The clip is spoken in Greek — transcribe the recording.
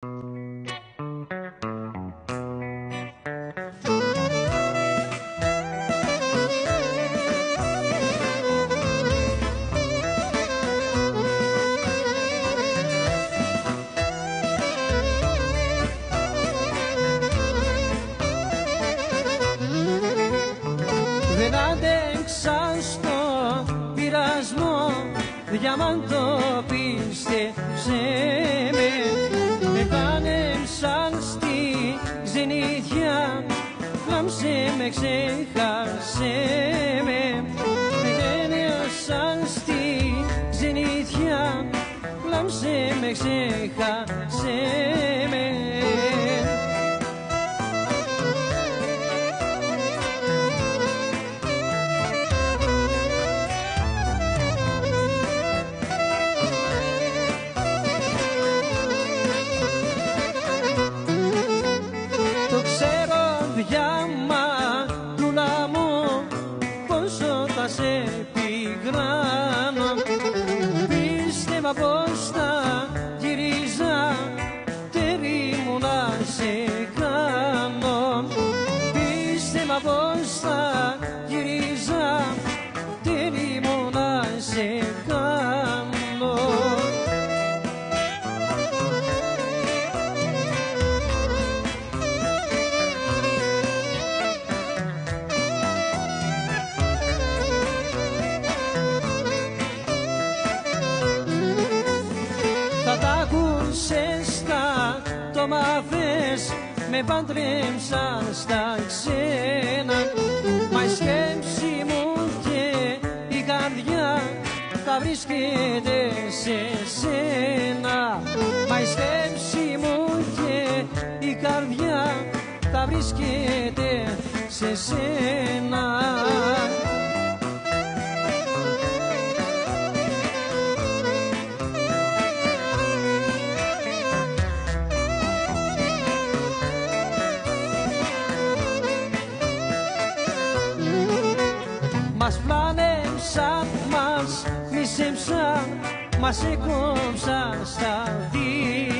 Δεν άντεξα στο πειρασμό, διαμαντό πίστεψε με. Με πάνεψαν στη ξενιτιά, λάμψε με, ξέχασε με. Με πάνεψαν στη ξενιτιά, λάμψε με, ξέχασε με. Το ξέρω διαμαντούλα μου, πόσο θα σε πικράνω. Πίστευα πως θα γυρίζα, τέρι μου να σε κάνω. Πίστευα πως θα γυρίζα, τέρι μου να σε κάνω. Θα τα ακούσες τα το μαθες, με παντρέψαν στα ξένα. Μα η σκέψη μου και η καρδιά θα βρίσκεται σε σένα. Μα η σκέψη μου και η καρδιά θα βρίσκεται σε σένα. Μας πλάνεψαν, μας μισέψαν, μας έκοψαν στα δύο.